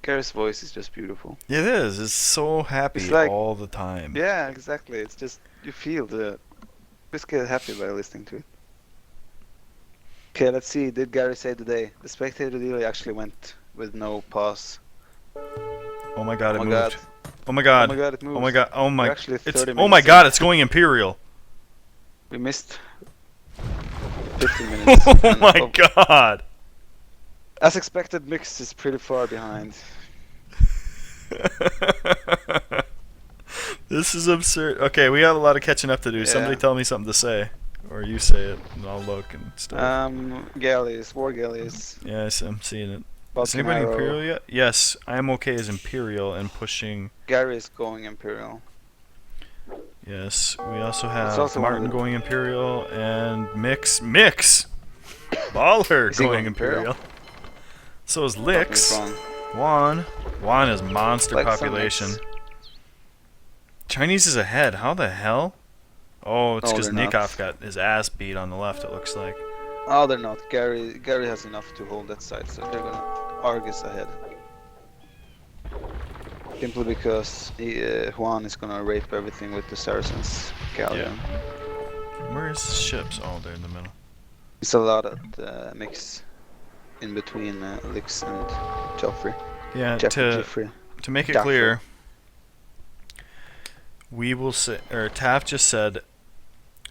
Gary's voice is just beautiful. It is. It's so happy It's like, all the time. yeah, exactly. It's just you feel just get happy by listening to it. Okay, let's see. Did Gary say today? The spectator delay actually went with no pause. Oh my god, Oh it my moved. god. Oh my Oh god. my god, it Oh moves. my god. Oh We're my. actually It's. 30 Oh my minutes god, in. it's going Imperial. We missed 15 minutes. Oh And my god. as expected, Mix is pretty far behind. This is absurd. Okay, we have a lot of catching up to do. Yeah. Somebody tell me something to say. Or you say it, and I'll look and stuff. Galleys, war galleys. Yes, I'm seeing it. Bob Is anybody Canaro. Imperial yet? Yes, I am okay as Imperial and pushing. Gary is going Imperial. Yes, we also have also Martin going Imperial and Mix Baller Is he going going Imperial? Imperial. So is Correct me if Lix. wrong. Juan is monster Lex and population. Lix. Chinese is ahead. How the hell? Oh, it's No, because they're not. Nikoff got his ass beat on the left, it looks like. Oh, they're not. Gary has enough to hold that side, so they're gonna Argus ahead. Simply because Juan is gonna rape everything with the Saracens galleon. Where is the ships? Oh, they're in the middle. It's a lot of mix in between Lix and Joffrey. Yeah, Jeffrey. to make it Joffrey. clear, we will say, or Taft just said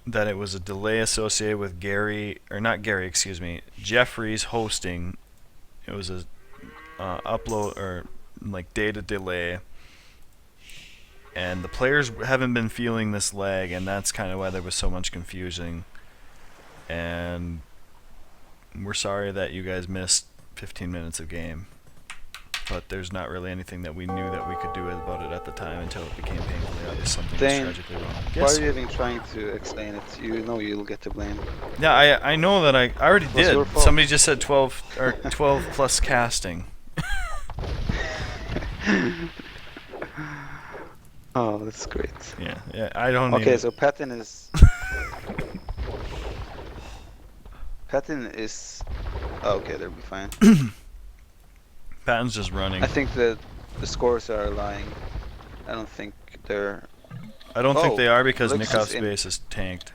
that it was a delay associated with Jeffrey's hosting. It was a upload or like data delay, and the players haven't been feeling this lag, and that's kind of why there was so much confusion. And we're sorry that you guys missed 15 minutes of game, but there's not really anything that we knew that we could do about it at the time until it became painfully obvious something was Dane, tragically wrong. Why Yes. are you even trying to explain it? You know you'll get the blame. Yeah, I know that I already What's your did. fault? Somebody just said 12 or 12 plus casting. Oh, that's great. Yeah, I don't. Okay, so Patton is. Oh, okay, they'll be fine. Patton's just running. I think that the scores are lying. I don't think they're. I don't think Oh, they are because Lux is Nikoff's in. base is tanked.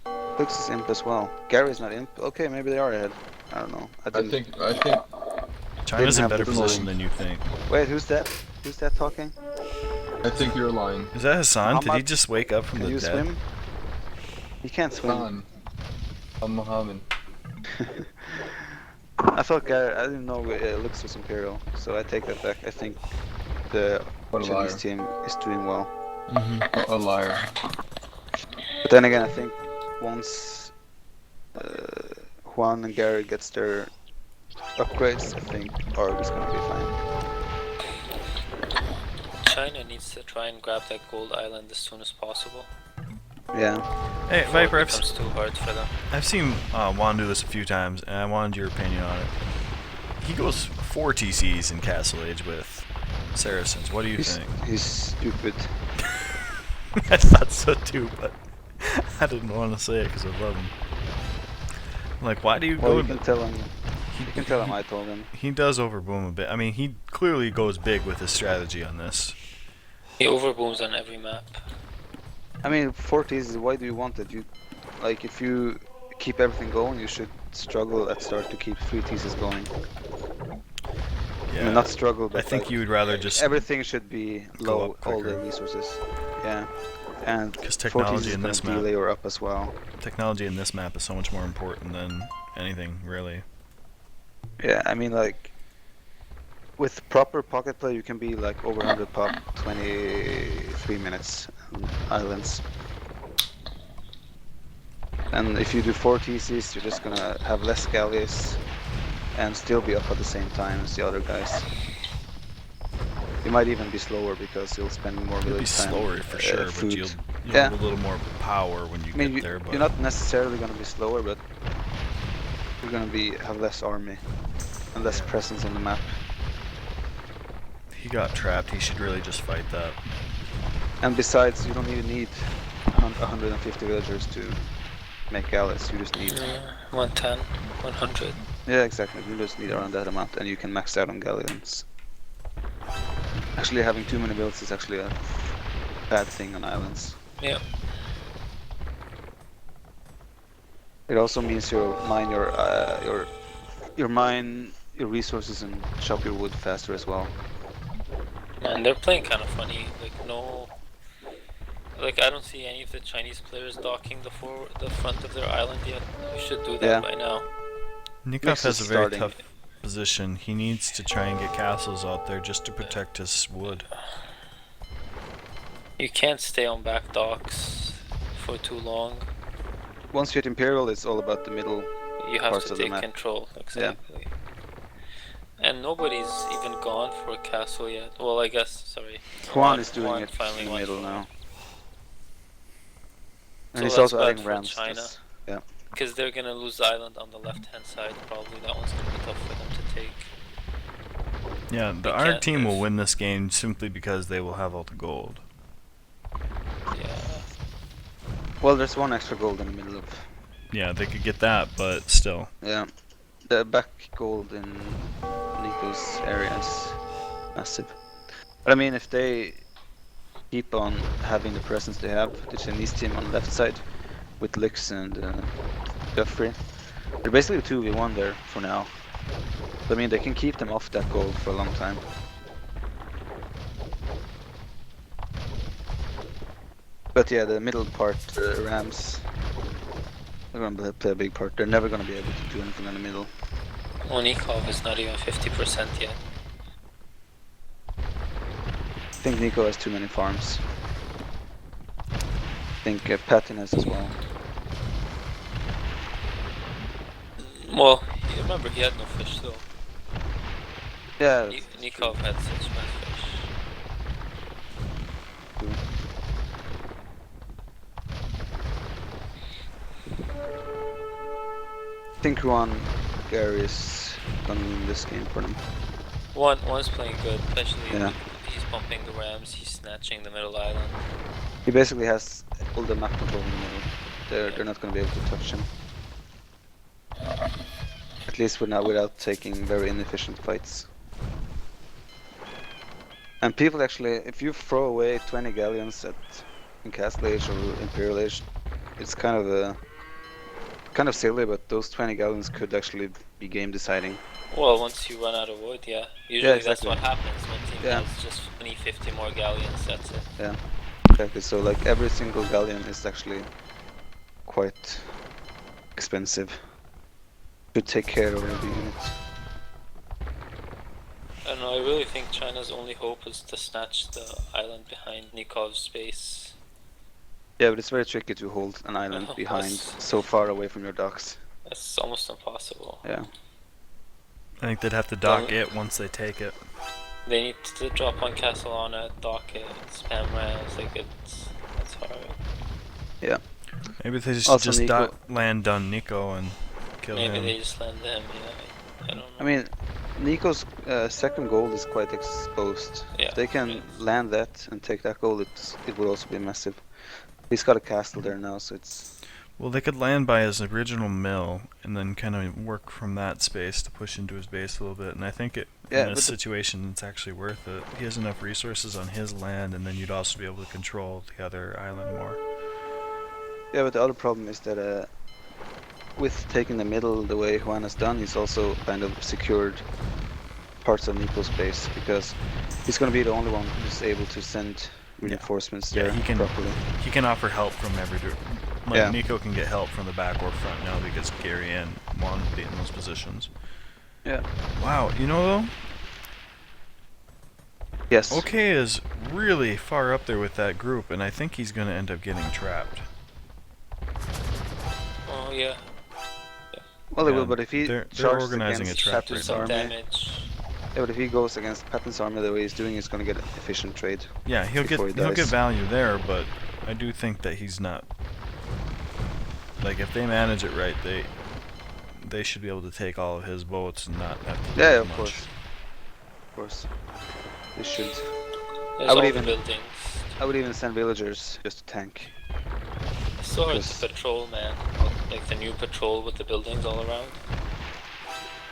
Lux is imp as well. Gary's not imp. Okay, maybe they are ahead. I don't know. I think China's in have better the position line. than you think. Wait, who's that? Who's that talking? you're lying. Is that Hassan? Did he Muhammad? just wake up from Can the you dead? swim? He can't swim. Khan. I'm Mohammed. I thought Gary. I didn't know Lux was Imperial, so I take that back. I think the What a Chinese liar. team is doing well. A liar. But then again, I think once Juan and Gary gets their upgrades, I think Arg is gonna be fine. China needs to try and grab that gold island as soon as possible. Yeah. Hey, before Viper, it becomes too hard for them. I've seen Juan do this a few times, and I wanted your opinion on it. He goes 4 TCs in Castle Age with Saracens. What do you think? He's stupid. I thought so too, but I didn't want to say it because I love him. Like, why do you Well, go? you can tell him. You can tell him I told him. He does overboom a bit. I mean, he clearly goes big with his strategy on this. He overbooms on every map. I mean, 40s. Why do you want it? Like, if you keep everything going, you should struggle at start to keep 3 theses going. Yeah. I mean, not struggle, but I think like, you would rather just everything should be go low, up all the quicker. resources. Yeah. And 'Cause 40s technology is in gonna this map- delay or up as well. technology in this map is so much more important than anything, really. Yeah, I mean, like, with proper pocket play, you can be like over 100 pop, 23 minutes on islands. And if you do 4 TCs, you're just gonna have less galleys and still be up at the same time as the other guys. You might even be slower because you'll spend more You'll be village time. slower for sure, but food. you'll Yeah. have a little more power when you I mean, get there. But you're not necessarily gonna be slower, but you're gonna have less army and less presence on the map. he got trapped. He should really just fight that. And besides, you don't even need 150 villagers to make galleys. You just need 110, 100. yeah, exactly. You just need around that amount, and you can max out on galleons. Actually, having too many builds is actually a bad thing on islands. Yeah. It also means you mine your resources and chop your wood faster as well. Man, they're playing kind of funny. Like no, like I don't see any of the Chinese players docking the front of their island yet. We should do that Yeah. by now. Nikov Mix has a is very starting. tough position. He needs to try and get castles out there just to protect his wood. You can't stay on back docks for too long. Once you hit Imperial, it's all about the middle. You have Parts to of the take map. control, exactly. And nobody's even gone for a castle yet. Well, I guess, sorry. Juan is doing Juan it finally in the went middle for it. now. And So he's that's also bad adding for rams. China. Yeah. Because they're gonna lose the island on the left-hand side, probably. That one's gonna be tough for them to take. Yeah, They our can't team will lose. win this game simply because they will have all the gold. Yeah. Well, there's one extra gold in the middle of. Yeah, they could get that, but still. Yeah. The back gold in Nico's area is massive. But I mean, if they keep on having the presence they have, the Chinese team on the left side, with Lix and Guthrie, they're basically 2v1 there for now. I mean, they can keep them off that gold for a long time. But yeah, the middle part, Rams, they're gonna play a big part. They're never gonna be able to do anything in the middle. Onikov is not even 50% yet. I think Nico has too many farms. I think Patton has as well. Well, you remember he had no fish though. Yeah. that's Nikov true. had 6 red fish. True. I think Juan Gary is gonna win this game for them. One's playing good, especially Yeah. he's pumping the rams, he's snatching the middle island. He basically has all the map control in the middle. They're not gonna be able to touch him. At least without taking very inefficient fights. And people actually, if you throw away 20 galleons in Castle Age or Imperial Age, it's kind of silly, but those 20 galleons could actually be game deciding. Well, once you run out of wood, yeah. Usually that's exactly. what happens. One team Yeah. has just 20, 50 more galleons, that's it. Yeah, exactly. So like every single galleon is actually quite expensive to take care of every unit. I don't know, I really think China's only hope is to snatch the island behind Nikov's base. Yeah, but it's very tricky to hold an island Oh, behind that's- so far away from your docks. That's almost impossible. Yeah. I think they'd have to dock it once they take it. They need to drop on Castle on it, dock it, spam rams, like that's hard. Maybe they should Also just Nico- land on Nico and kill Maybe him. they just land them, yeah. I don't know. I mean, Nico's second goal is quite exposed. Yeah, If they can right. land that and take that goal, it would also be massive. He's got a castle there now, so it's. Well, they could land by his original mill and then kind of work from that space to push into his base a little bit. And I think Yeah, in this but situation, it's actually worth it. He has enough resources on his land, and then you'd also be able to control the other island more. Yeah, but the other problem is that with taking the middle the way Juan has done, he's also kind of secured parts of Nico's base because he's going to be the only one who's able to send reinforcements Yeah, there he can- properly. He can offer help from every direction. Like Yeah. Nico can get help from the back or front now because Gary and Juan will be in those positions. Yeah. Wow, you know though, Yes. OK is really far up there with that group, and I think he's gonna end up getting trapped. Oh yeah, Well, he Yeah, will, but if he they're charges organizing a against trap do right Patton's now. some army, damage. yeah, but if he goes against Patton's army the way he's doing, he's going to get an efficient trade. Yeah, he'll Before he get dies. value there, but I do think that he's not. Like if they manage it right, they should be able to take all of his boats and not have to do Yeah, as of much. course. Of course. They should. There's I would all even- the buildings. I would even send villagers just to tank. I saw Yes. the patrol, man. Like the new patrol with the buildings all around.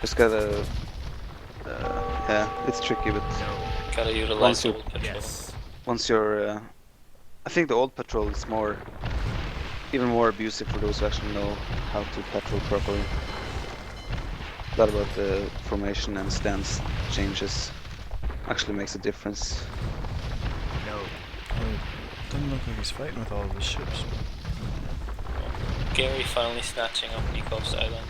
Just gotta. Yeah, it's tricky, but Gotta utilize Once the you- old patrol. Yes. Once you're, I think the old patrol is even more abusive for those who actually know how to patrol properly. A lot about the formation and stance changes actually makes a difference. No. It doesn't look like he's fighting with all of his ships. Gary finally snatching up Nikov's island.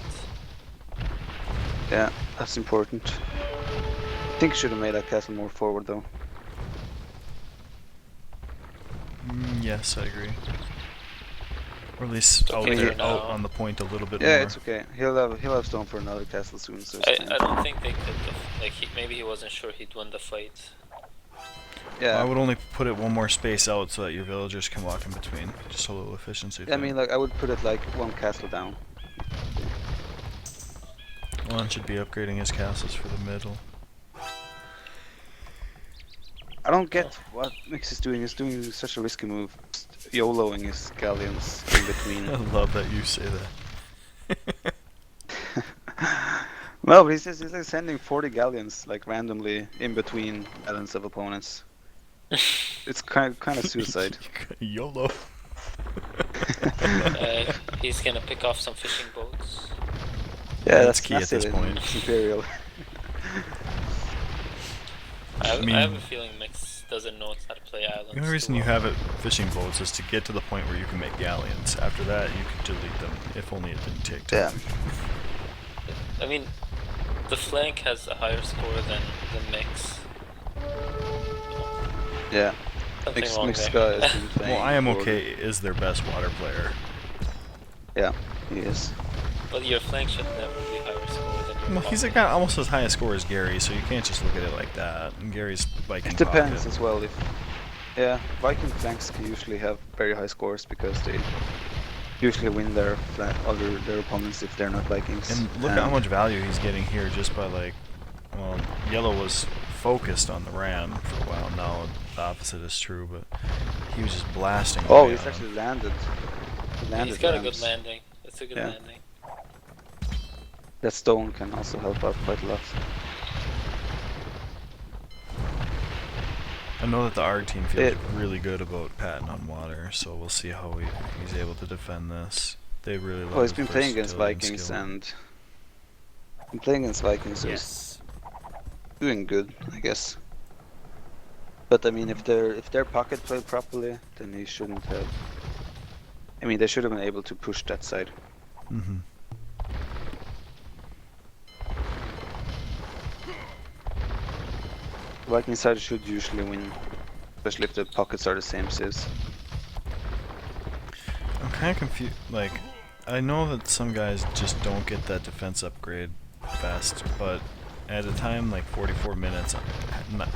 Yeah, that's important. I think you should have made that castle more forward though. Yes, I agree. Or at least out, okay there, there out now. on the point a little bit Yeah, more. it's okay. He'll have stone for another castle soon, so it's fine. I don't think they could. Like maybe he wasn't sure he'd win the fight. Yeah. I would only put it one more space out so that your villagers can walk in between. Just a little efficiency I thing. mean, like I would put it like one castle down. One should be upgrading his castles for the middle. I don't get what Mix is doing. He's doing such a risky move. Just YOLOing his galleons in I between. love that you say that. No, but he's like sending 40 galleons like randomly in between islands of opponents. It's kind of suicide. YOLO. He's gonna pick off some fishing boats. Yeah, That's that's key at this massive in point. Imperial. I mean- have a feeling Mix doesn't know how to play islands. The only reason you have it fishing boats is to get to the point where you can make galleons. After that, you can delete them, if only it didn't take Yeah. time. I mean, the flank has a higher score than Mix. Yeah. Something Mix wrong Mix there. guy has been playing. Well, I am forward. okay is their best water player. Yeah, he is. But your flank should never be higher score than your Well, he's pocket. got almost as high a score as Gary, so you can't just look at it like that. And Gary's Viking It depends pocket. as well. If Viking flanks can usually have very high scores because they usually win their opponents if they're not Vikings. And look at how much value he's getting here just by like, well, yellow was focused on the ram for a while. Now the opposite is true, but he was just blasting. Oh, away he's on actually landed. He landed He's got a rams. good landing. It's a good Yeah. landing. That stone can also help out quite a lot. I know that the ARG team feels It- really good about Patton on water, so we'll see how he's able to defend this. They really love Well, he's his been playing against versatility and Vikings skill. and been playing against Vikings, so he's Yes. doing good, I guess. But I mean, if their pocket played properly, then he shouldn't have. I mean, they should have been able to push that side. Mm-hmm. Viking side should usually win, especially if the pockets are the same size. I'm kind of confused. Like, I know that some guys just don't get that defense upgrade fast, but at a time like 44 minutes,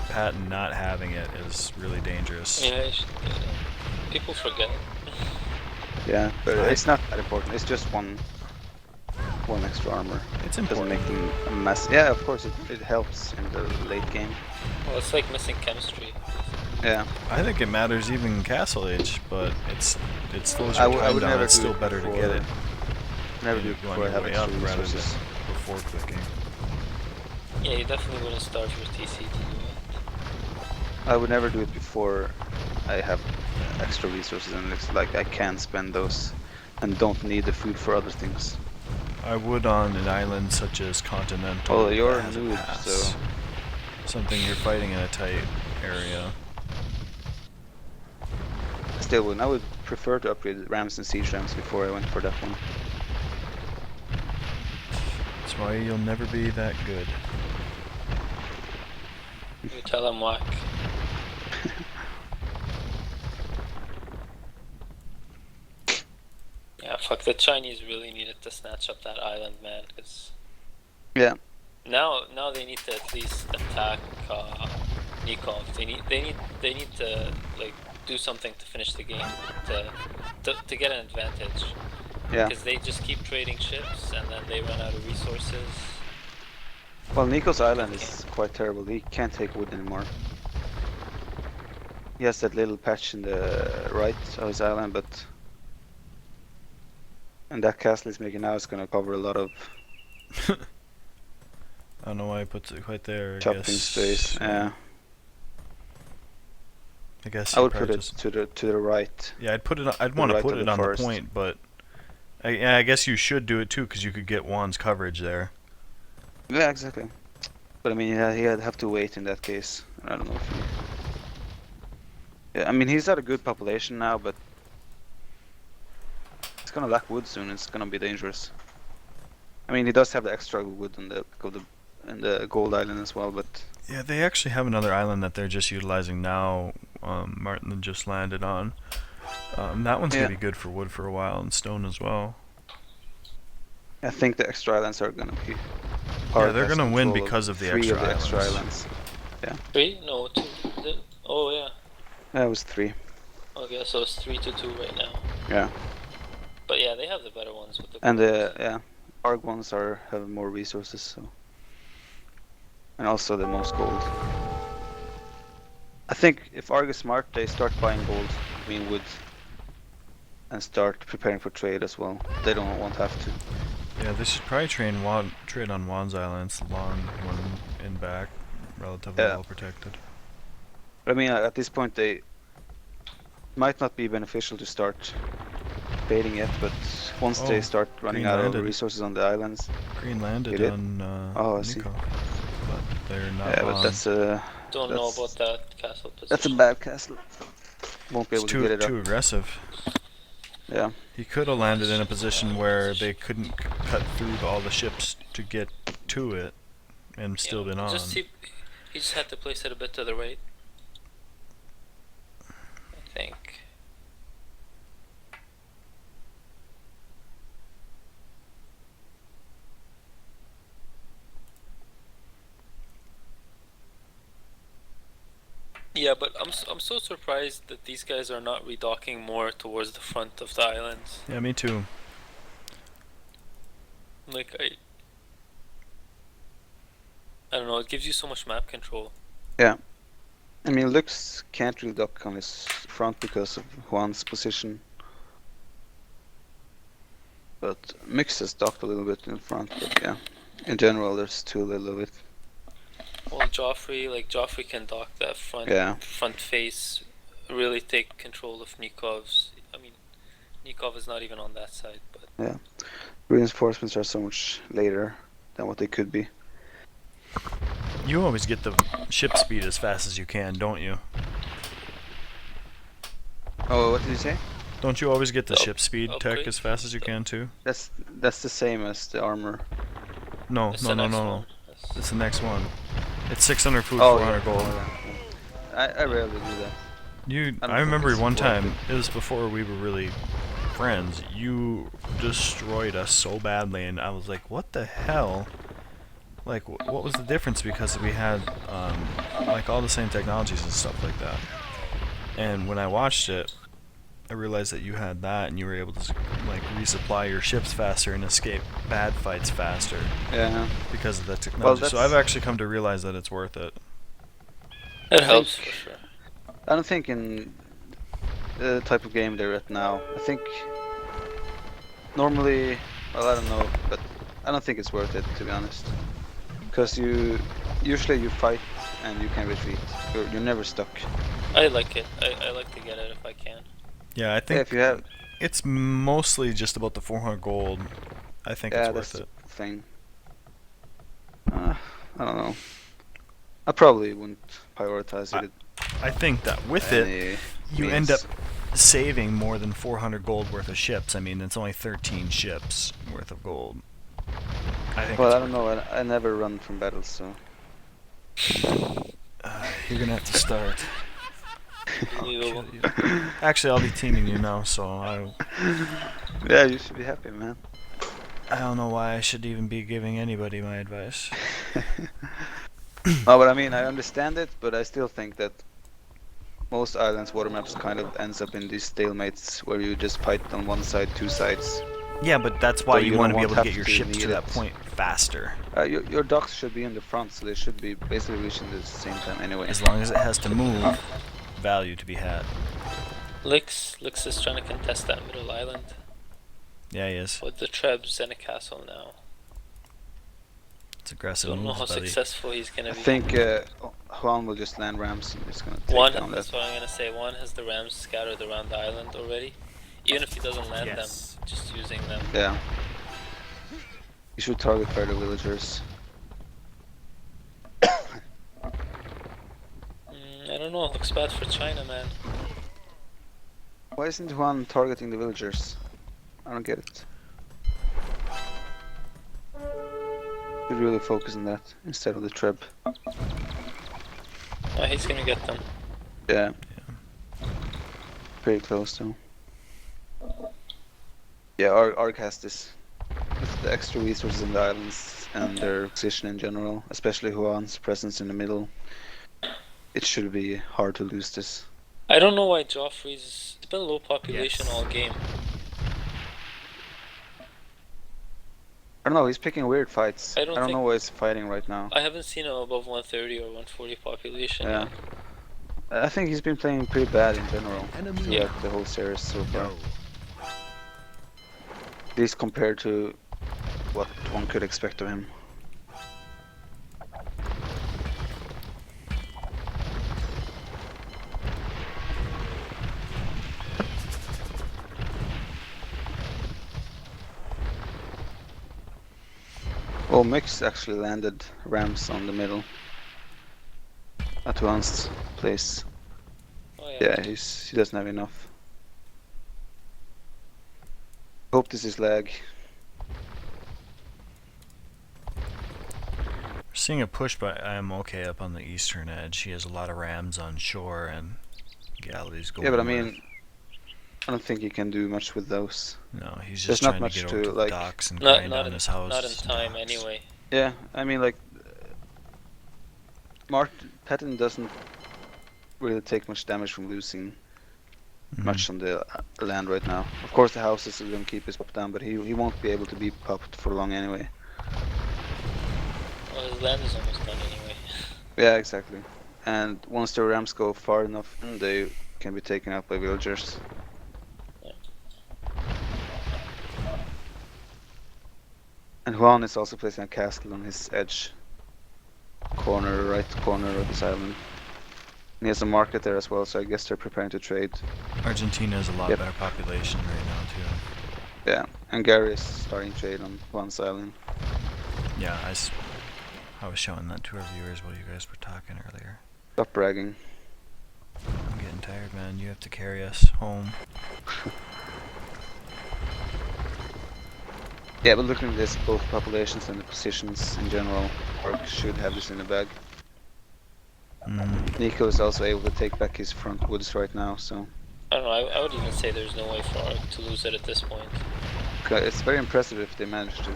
Patton not having it is really dangerous. Yeah, people forget. Yeah, but Right. it's not that important. It's just one extra armor. It's Doesn't important. make them a mess. Yeah, of course it helps in the late game. Well, it's like missing chemistry. Yeah, I think it matters even in Castle Age, but it slows I your would time down. never It's do still it better to before- get it. never do it on before I your have way extra up rather than resources. before clicking. Yeah, you definitely wouldn't start your TC to do it. I would never do it before I have extra resources, and it's like I can spend those and don't need the food for other things. I would on an island such as Continental. Oh, you're that has a a noob, pass. so Something you're fighting in a tight area. I still wouldn't. I would prefer to upgrade rams and siege rams before I went for that one. That's why you'll never be that good. You tell them whack. Yeah, fuck, the Chinese really needed to snatch up that island, man, because Yeah, now they need to at least attack Nikov. They need to like do something to finish the game to get an advantage. yeah. Because they just keep trading ships and then they run out of resources. Well, Nico's island is quite terrible. He can't take wood anymore. He has that little patch in the right of his island, but and that castle he's making now is going to cover a lot of I don't know why he puts it quite there. I chopping guess. space. Yeah. I guess I you would probably put it just. to the right. Yeah, I'd put it. I'd the want to right put of it the on forest. the point, but I guess you should do it too, because you could get Juan's coverage there. Yeah, exactly. But I mean, he'd have to wait in that case. I don't know if he... Yeah, I mean, he's at a good population now, but it's gonna lack wood soon. It's gonna be dangerous. I mean, he does have the extra wood in the gold island as well, but Yeah, they actually have another island that they're just utilizing now. Martin just landed on. That one's Yeah. gonna be good for wood for a while, and stone as well. I think the extra islands are gonna be. Yeah, they're gonna win because of the three extra of the extra islands. islands. 3? No, 2. Oh yeah. That was 3. Okay, so it's 3-2 right now. Yeah. But yeah, they have the better ones with the. And the Arg ones have more resources, so. And also the most gold. I think if Arg is smart, they start buying gold, wood, and start preparing for trade as well. They don't want to have to. Yeah, they should probably trade on Juan's island. It's long one in back, relatively Yeah. well protected. But I mean, at this point, they might not be beneficial to start baiting it, but once they Oh, start running green out of landed. resources on the islands, Green landed You did? on Oh, I see. Nico, but they're not yeah, on. but that's a Don't know about that castle position. that's a bad castle. Won't be It's able to get it too up. aggressive. Yeah, He could have landed in a position where they couldn't cut through all the ships to get to it, and still been on. He just had to place it a bit to the right. I think. Yeah, but I'm so surprised that these guys are not redocking more towards the front of the islands. Yeah, me too. Like I don't know, it gives you so much map control. I mean, Lux can't really dock on his front because of Juan's position. But Mix has docked a little bit in front, but yeah, in general, there's too little of it. Well, Joffrey can dock that Yeah. front face, really take control of Nikov's. I mean, Nikov is not even on that side, but Reinforcements are so much later than what they could be. You always get the ship speed as fast as you can, don't you? Oh, what did you say? Don't you always get the Oh, ship speed tech upgrade? as fast as you can too? That's the same as the armor. No, it's no, the no, next no, no. one. That's- It's the next one. It's 600 food, Oh, 400 yeah. gold. I rarely do that. I don't I remember think it's one worth time, it was before we were really friends, you destroyed us so badly, and I was like, what the hell? Like, what was the difference? Because we had, like, all the same technologies and stuff like that. And when I watched it, I realized that you had that, and you were able to, like, resupply your ships faster and escape bad fights faster Yeah. because of that technology. So that's- I've actually come to realize that it's worth it. It helps for sure. I don't think in the type of game they're at now. I think normally, well, I don't know, but I don't think it's worth it, to be honest. Because usually you fight and you can retreat. You're never stuck. I like it. I like to get it if I can. Yeah, I Yeah, think if you have, it's mostly just about the 400 gold. I think yeah, it's that's worth the it. thing. I don't know. I probably wouldn't prioritize it. I think that with it, any you end up means. saving more than 400 gold worth of ships. I mean, it's only 13 ships worth of gold. I think. Well, it's I don't know. I never run from battles, so. You're gonna have to start. Unbelievable. Actually, I'll be teaming you now, so Yeah, you should be happy, man. I don't know why I should even be giving anybody my advice. No, but I mean, I understand it, but I still think that most islands water maps kind of ends up in these stalemates where you just fight on one side, two sides. Yeah, but that's why So you you want to don't be able to have get your to ships to need that it. point faster. Your docks should be in the front, so they should be basically reaching at the same time anyway. As long as it has to move, value to be had. Lix is trying to contest that middle island Yeah, he is. with the Trebs and a castle now. It's aggressive Don't know moves, how buddy. successful he's gonna I be. think Juan will just land rams and he's gonna take One, down that's that. what I'm gonna say. One has the rams scattered around the island already. Even if he doesn't land Yes. them, just using them. Yeah. You should target further villagers. I don't know. Looks bad for China, man. Why isn't Juan targeting the villagers? I don't get it. Should really focus on that instead of the treb. Oh, he's gonna get them. Yeah. Pretty close though. Yeah, Ark has this. With the extra resources in the islands and their position in general, especially Juan's presence in the middle, it should be hard to lose this. I don't know why Joffrey's. It's been low population Yes. all game. I don't know, he's picking weird fights. I don't know think- why he's fighting right now. I haven't seen him above 130 or 140 population. Yeah. yet. I think he's been playing pretty bad in general Enemy throughout the whole series so far. no. At least compared to what one could expect of him. Well, Mix actually landed rams on the middle. At Juan's place. Oh, Yeah, he doesn't have enough. Hope this is lag. We're seeing a push by I'm okay up on the eastern edge. He has a lot of rams on shore and galleys going. Yeah, but I where- mean, I don't think he can do much with those. no, he's there's just not trying much to get to, over to the like- docks and Not, grind not, on in, his house. not in and time docks. anyway. Yeah, I mean, like, Patton doesn't really take much damage from losing Mhm. much on the land right now. Of course, the houses are going to keep his pop down, but he won't be able to be popped for long anyway. Well, his land is almost done anyway. Yeah, exactly. And once the rams go far enough, they can be taken out by villagers. Yeah. And Juan is also placing a castle on his edge. Right corner of this island. And he has a market there as well, so I guess they're preparing to trade. Argentina has a lot Yep. better population right now too. Yeah, and Gary is starting trade on Juan's island. Yeah, I was showing that to our viewers while you guys were talking earlier. Stop bragging. I'm getting tired, man. You have to carry us home. Yeah, but looking at this, both populations and the positions in general, Ark should have this in the bag. Nico is also able to take back his front woods right now, so I don't know. I would even say there's no way for Ark to lose it at this point. it's very impressive if they manage to.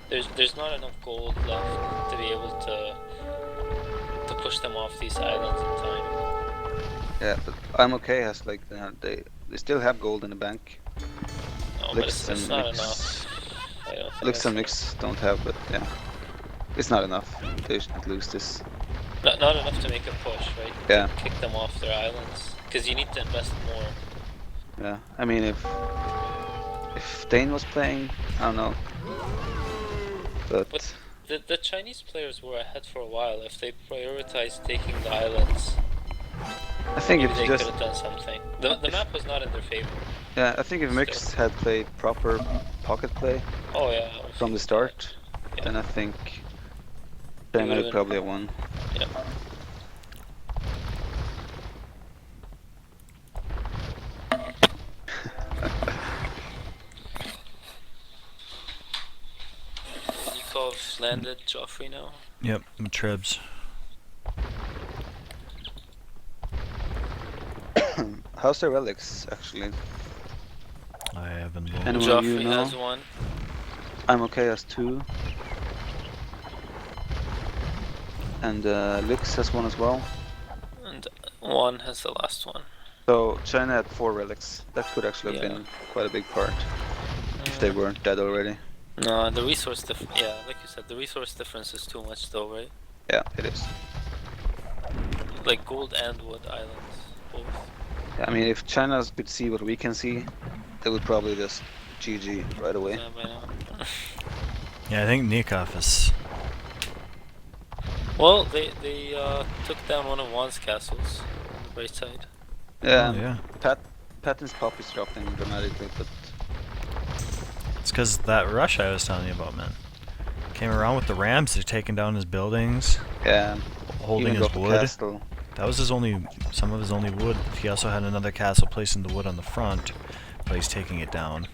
There's not enough gold left to be able to push them off these islands in time. Yeah, but I'm okay has like they still have gold in the bank. No, but Lix it's and not Mix. enough. I don't think Lix it's and enough. Mix don't have, but yeah, it's not enough. They shouldn't lose this. Not enough to make a push, right? Yeah. Kick them off their islands. Because you need to invest more. Yeah, I mean if Dane was playing, I don't know, but But the Chinese players were ahead for a while. If they prioritized taking the islands, I think maybe if they you could just have done something. The map was not in their favor. yeah, I think if Mix had played proper pocket play Oh yeah. from the start, Yeah. then I think China would would've probably have won. Yeah. Nikov landed Joffrey now. Yep, Trebs. How's their relics actually? I haven't looked. Anyone Joffrey you know? has one. I'm okay as 2. And Lix has 1 as well. And one has the last one. So China had 4 relics. That could actually have Yeah. been quite a big part if they weren't dead already. No, the resource yeah, like you said, the resource difference is too much though, right? Yeah, it is. Like gold and wood islands, both. Yeah, I mean, if China could see what we can see, they would probably just GG right away. Yeah, by now. Yeah, I think Nikov is Well, they took down one of Juan's castles on the right side. Yeah, Oh, yeah. Patton's pop is dropping dramatically, but It's because that rush I was telling you about, man. Came around with the Rams, they're taking down his buildings, yeah, holding even his dropped the wood. castle. That was some of his only wood. He also had another castle placing the wood on the front, but he's taking it down.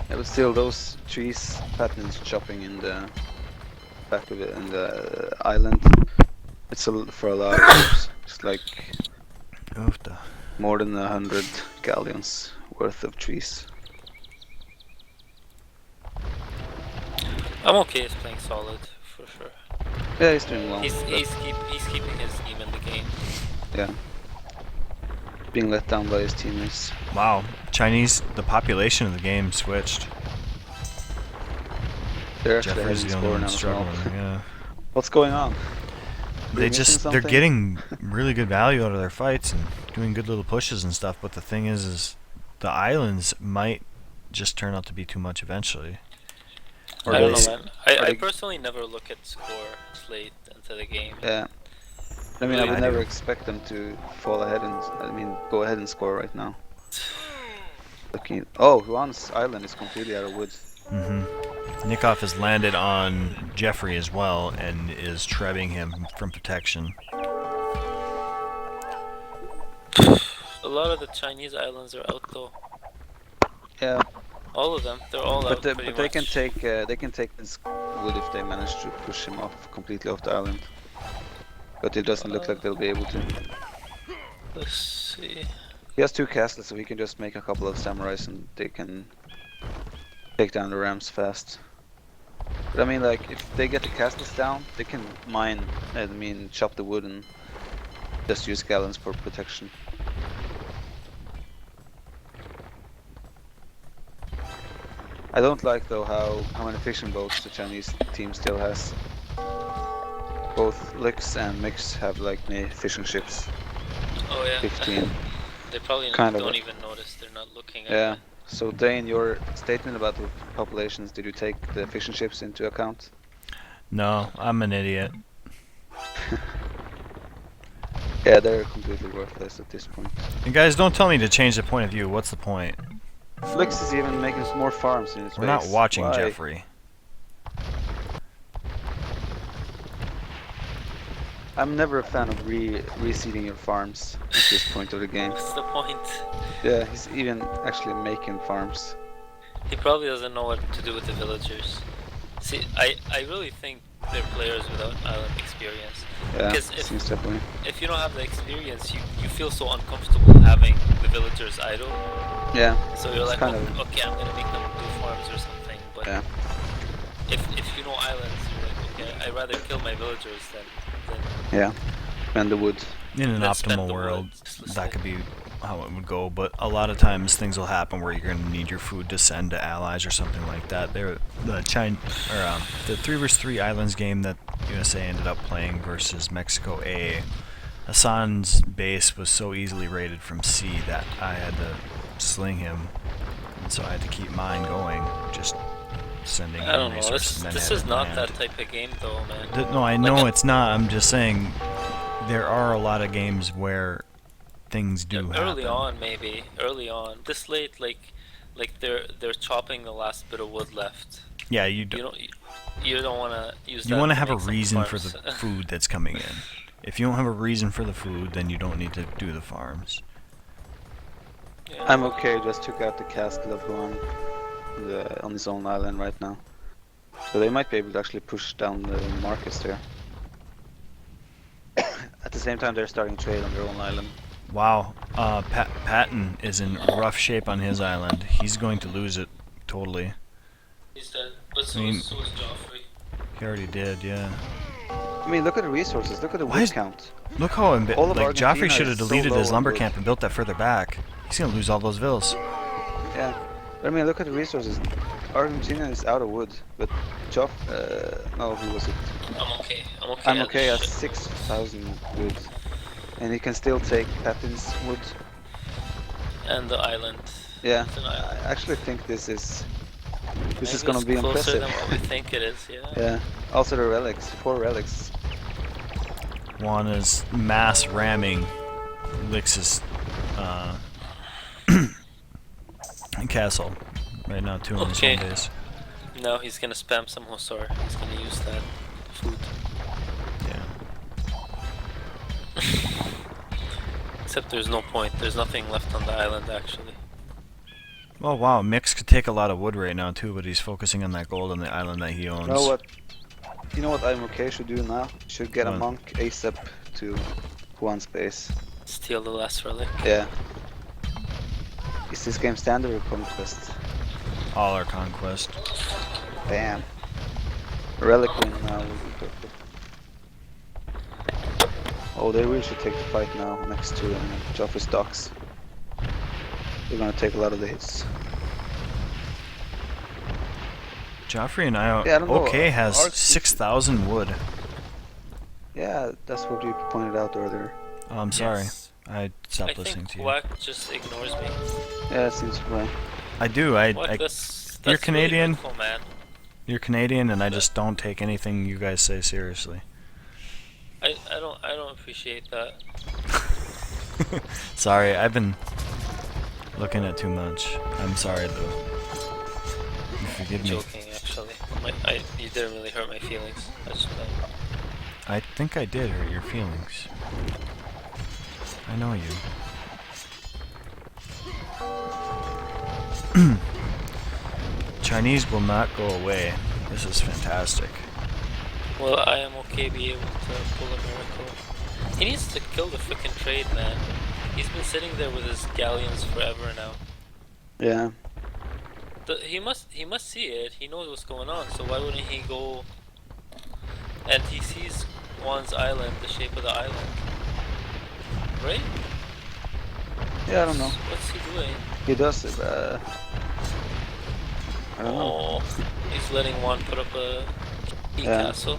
Yeah, but still, those trees Patton's chopping in the back of it in the island. It's for a lot of troops. It's like Oof, the more than 100 galleons worth of trees. I'm okay with playing solid for sure. Yeah, he's doing well. He's but keeping his team in the game. yeah, being let down by his teammates. Wow, the population of the game switched. They're actually Jeffrey's heading the score only now one as well. struggling, yeah. What's going on? They're missing something? getting really good value out of their fights and doing good little pushes and stuff, but the thing is the islands might just turn out to be too much eventually. Or I don't they- know, man. or I they- personally never look at score late into the game. Yeah. I mean, I I would do. never expect them to fall ahead and go ahead and score right now. Looking. Oh, Juan's island is completely out of wood. Nikov has landed on Jeffrey as well and is trebbing him from protection. A lot of the Chinese islands are out though. Yeah, All of them. They're all out pretty but they can much. take this wood if they manage to push him off completely off the island. But it doesn't look like they'll be able to. Let's see. He has 2 castles, so he can just make a couple of samurais and they can take down the rams fast. But I mean, like, if they get the castles down, they can mine, chop the wood and just use gallons for protection. I don't like though how many fishing boats the Chinese team still has. Both Lix and Mix have like many fishing ships. Oh yeah. 15. They probably Kind of don't a- even notice. They're not looking at Yeah. it. So Dane, your statement about the populations, did you take the fishing ships into account? No, I'm an idiot. Yeah, they're completely worthless at this point. And guys, don't tell me to change the point of view. What's the point? Flix is even making more farms in his We're not base. watching Why? Jeffrey. I'm never a fan of reseeding your farms at this point of the game. What's the point? Yeah, he's even actually making farms. He probably doesn't know what to do with the villagers. See, I really think they're players without island experience. Yeah, Because seems that way. if you don't have the experience, you feel so uncomfortable having the villagers idle. Yeah, So you're It's like, kind "Oh, of- okay, I'm gonna make them do farms or something. But yeah. if you know islands, you're like, okay, I'd rather kill my villagers than Yeah, and the wood. In an Let's spend optimal the world, wood uselessly. that could be how it would go, but a lot of times things will happen where you're going to need your food to send to allies or something like that. The 3 vs 3 islands game that USA ended up playing versus Mexico A, Hassan's base was so easily raided from C that I had to sling him, and so I had to keep mine going, just sending I don't him know. resources. and then This had is to not land. that type of game though, man. No, I Like know a- it's not. I'm just saying there are a lot of games where things do happen. Early on, maybe. Early on. This late, like they're chopping the last bit of wood left. Yeah, you do. You don't want to use. You want to have a make some reason for farms. the food that's coming in. If you don't have a reason for the food, then you don't need to do the farms. Yeah. I'm okay, just took out the castle of Juan on his own island right now. So they might be able to actually push down the Marcus there. At the same time, they're starting trade on their own island. Wow, Patton is in rough shape on his island. He's going to lose it totally. He's dead. But I mean- so is Joffrey. He already did, yeah. I mean, look at the resources, look at the Why wood is- count. Look how All of Joffrey Argentina should have is so deleted low his on lumber wood. camp and built that further back. He's gonna lose all those villas. Yeah, but I mean, look at the resources. Argentina is out of wood, but no, who was it? I'm okay. I'm okay at Shit. 6,000 wood. And he can still take Patton's wood. And the island. Yeah, It's an I island. actually think this is Maybe gonna it's be closer impressive. than what we think it is. Yeah. Yeah, also the relics, 4 relics. Juan is mass ramming Lix's castle right now, 2 on his Okay. home base. Now he's gonna spam some Hussar. He's gonna use that food. Yeah. Except there's no point. There's nothing left on the island actually. Oh wow, Mix could take a lot of wood right now too, but he's focusing on that gold on the island that he owns. You know what? You know what IMOK should do now? Should get a What? monk ASAP to Juan's base. Steal the last relic. Yeah. Is this game standard or conquest? All our conquest. Damn. Relic win now will be perfect. Oh, they really should take the fight now next to Joffrey's docks. They're gonna take a lot of the hits. Joffrey and Yeah, I don't know, OK has ours is- 6,000 wood. Yeah, that's what you pointed out earlier. Oh, I'm sorry. Yes. I I stopped listening think to you. Quack just ignores me. Yeah, it seems right. I do. Quack, that's You're really Canadian. hurtful, man. You're Canadian, and I just don't take anything you guys say seriously. I don't appreciate that. Sorry, I've been looking at too much. I'm sorry though. You forgive me. Joking, actually. You didn't really hurt my feelings. I think I did hurt your feelings. I know you. Chinese will not go away. This is fantastic. Well, I am okay be able to pull a miracle. He needs to kill the frickin' trade, man. He's been sitting there with his galleons forever now. Yeah. He must see it. He knows what's going on. So why wouldn't he go? And he sees Juan's island, the shape of the island, right? Yeah, I don't know. What's he doing? He does it, I don't know. Oh, he's letting Juan put up a key Yeah. castle.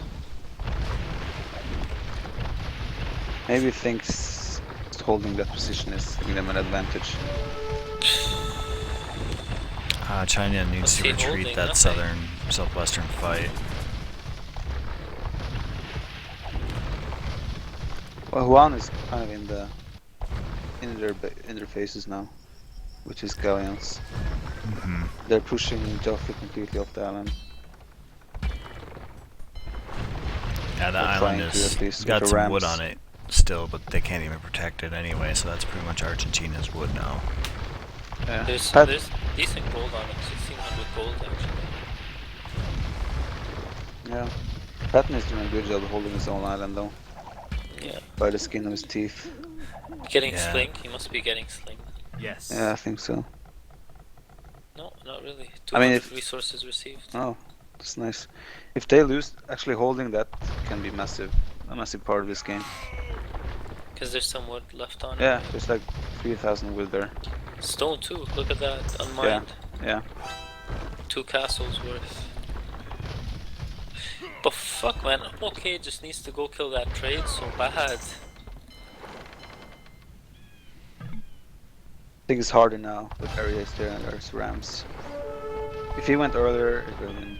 Maybe he thinks holding that position is giving them an advantage. China needs What's to he retreat holding? that Nothing. southwestern fight. Well, Juan is kind of in their faces now, with his galleons. Hmm. They're pushing Joffrey completely off the island. Yeah, the Or island trying to, is at least, got with the some wood rams. on it still, but they can't even protect it anyway, so that's pretty much Argentina's wood now. Yeah. There's Pat- decent gold on it. 1600 gold actually. Yeah. Patton is doing a good job of holding his own island though, Yeah. by the skin of his teeth. Getting Yeah. slinged? He must be getting slinged. Yes. Yeah, I think so. No, not really. I mean, 200 if- resources received. Oh, that's nice. If they lose, actually holding that can be massive. A massive part of this game. Because there's some wood left on Yeah, it. there's like 3,000 wood there. Stone too. Look at that. Unmined. Yeah. 2 castles worth. But fuck, man. Okay, just needs to go kill that trade so bad. I think it's harder now with areas there and there's rams. If he went earlier, it would have been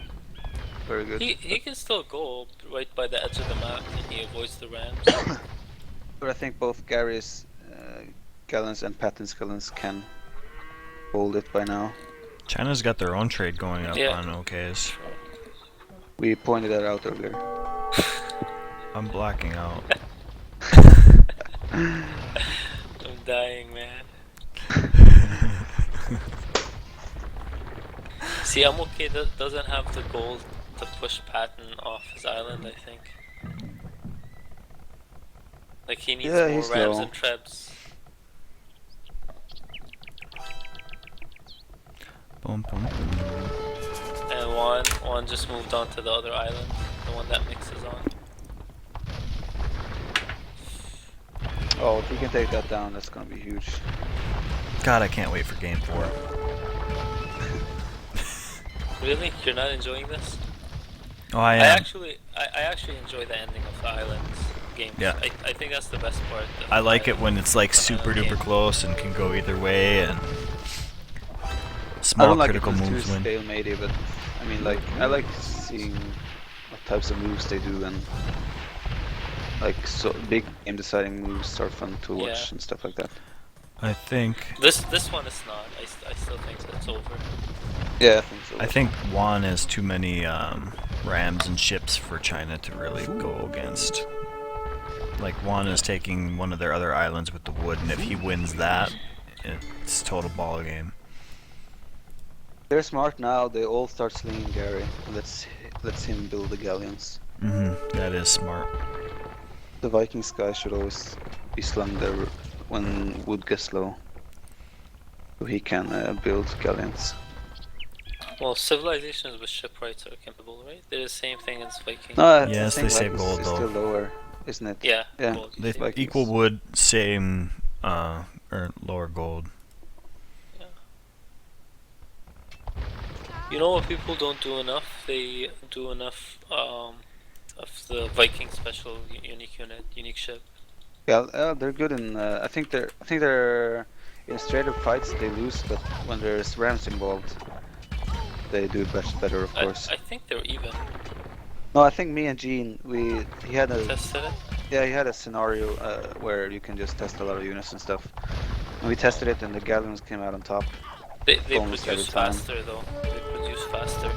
very good. He can still go right by the edge of the map and he avoids the rams. But I think both Gary's Gallons and Patton's Gallons can hold it by now. China's got their own trade going up Yeah. on OKs. We pointed that out earlier. I'm blacking out. I'm dying, man. See, I'm okay. Doesn't have the gold to push Patton off his island, I think. Like, he needs Yeah, more he's rams low. and trebs. Boom, boom, boom. And one just moved on to the other island, the one that mixes on. Oh, if we can take that down, that's gonna be huge. God, I can't wait for game 4. Really? You're not enjoying this? Oh, I I am. actually enjoy the ending of the islands games. Yeah. I think that's the best part. of I the like it island- when it's like the super island duper game. close and can go either way, and I small don't like it critical when it's moves too win. stalematey, but I mean, like, I like seeing what types of moves they do and like so big game deciding moves are fun to watch Yeah. and stuff like that. I think This one is not. I still think it's over. Yeah, I think so. I think Juan has too many rams and ships for China to really go against. Like Juan is taking one of their other islands with the wood, and if he wins that, it's total ball game. They're smart now. They all start slinging Gary. Let's him build the galleons. That is smart. The Vikings guy should always be slung there when wood gets low, so he can build galleons. Well, civilizations with shipwrights are capable, right? They're the same thing as Viking. No, I Yes, think they save Vikings gold, is though. still lower, isn't it? Yeah. Yeah. gold, They same. Vikings. equal wood, same or lower gold. You know what people don't do enough? They do enough of the Viking special unique unit, unique ship. Yeah, they're good in. I think they're in straight up fights they lose, but when there's rams involved, they do better, of course. I think they're even. No, I think me and Gene, he had Tested it. he had a scenario where you can just test a lot of units and stuff. And we tested it, and the galleons came out on top. They Almost every produce time. faster though. They produce faster.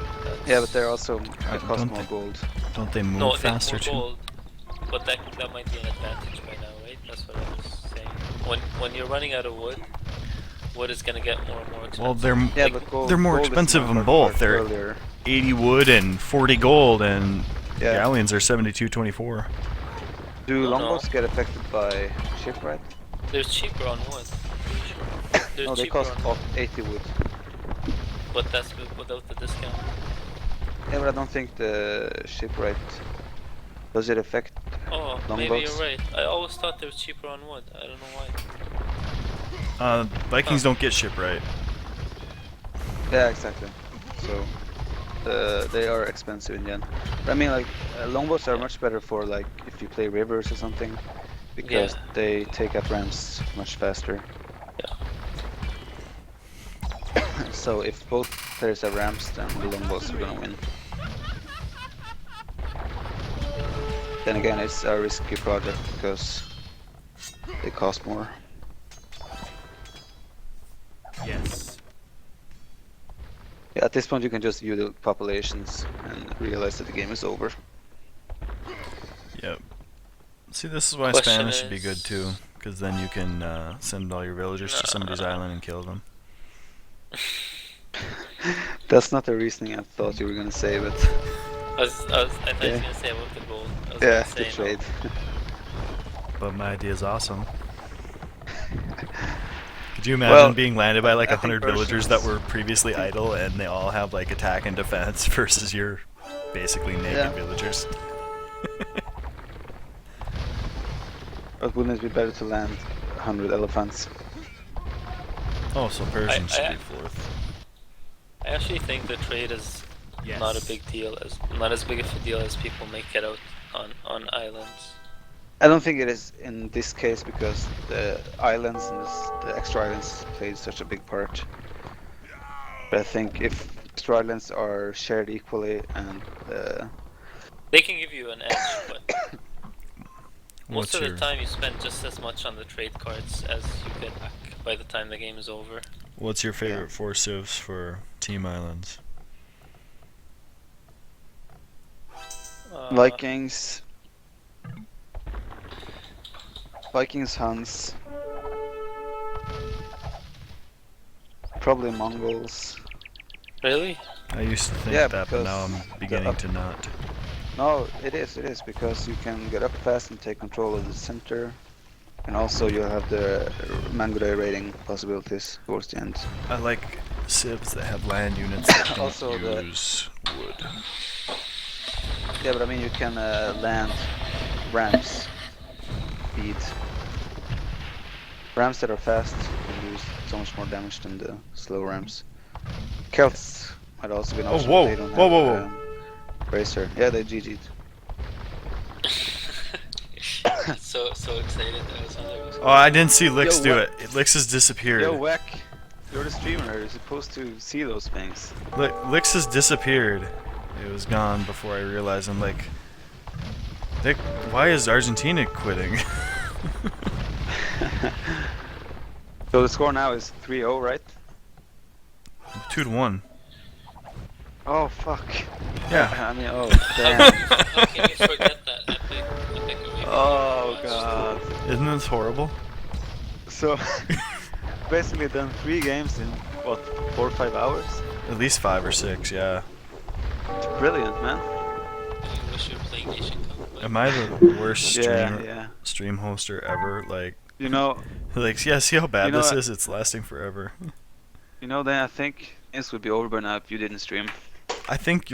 Yeah, but they're also don't cost more they- gold. Don't they move No, faster they too? more gold, but that might be an advantage by now, right? That's what I was saying. When you're running out of wood, wood is gonna get more and more expensive. Well, they're Yeah, Like, but gold. they're more gold is expensive not than hard both. part They're earlier. 80 wood and 40 gold, and Yeah. galleons are 72.24. Do No, longbows get affected by shipwright? they're cheaper on wood. They're No, they cheaper cost on wood, 80 wood. but that's without the discount. Yeah, but I don't think the shipwright. Does it affect? Oh, maybe Longbows? you're right. I always thought they were cheaper on wood. I don't know why. Vikings don't get shipwright. Yeah, exactly. So they are expensive in the end. But I mean, like longbows are much better for like if you play rivers or something, because Yeah. they take out rams much faster. Yeah. So if both players have rams, then the longbows are gonna win. Then again, it's a risky project because they cost more. Yes. Yeah, at this point you can just view the populations and realize that the game is over. Yep. See, this is why Question Spanish should be good is- too, because then you can send all your villagers to somebody's island and kill them. That's not the reasoning I thought you were gonna say, but I thought you were Yeah. gonna say about the gold. I was yeah, gonna the say trade. But my idea is awesome. Could you imagine Well, being landed by like I think 100 villagers that Persians- were previously idle and they all have like attack and defense versus your basically naked Yeah. villagers? But wouldn't it be better to land 100 elephants? Oh, so Persians should I- be fourth. I actually think the trade is not a big deal, not as big of a deal as people make it out on islands. I don't think it is in this case because the islands and the extra islands played such a big part. But I think if extra islands are shared equally and They can give you an edge, but most What's of your the time you spend just as much on the trade cards as you get back by the time the game is over. What's your favorite four civs for Team Islands? Vikings, Huns, probably Mongols. Really? I used to think Yeah, that, but now because I'm beginning to not. No, it is because you can get up fast and take control of the center, and also you'll have the Mangudai raiding possibilities towards the end. I like civs that have land units that don't Also the- use wood. Yeah, but I mean you can land rams, speed. Rams that are fast can do so much more damage than the slow rams. Celts might also be an Oh, option. whoa. They don't Whoa, have, whoa, whoa. Bracer. Yeah, they GG'd. so excited. Oh, I didn't see Lix Yo, do what? it. Lix has disappeared. Yo, Wack, you're the streamer. You're supposed to see those things. Lix has disappeared. It was gone before I realized. I'm like, Why is Argentina quitting? So the score now is 3-0, right? 2-1. Oh fuck. Yeah. I mean, oh How damn. how can you forget that epic away Oh match? god. Isn't this horrible? So basically done 3 games in what, 4 or 5 hours? At least 5 or 6, yeah. It's brilliant, man. I wish you were playing Nation Cup. but- Am I the worst Yeah. stream hoster ever? You know, Yeah, see how bad You know this what? is? It's lasting forever. then I think this would be over by now if you didn't stream. I think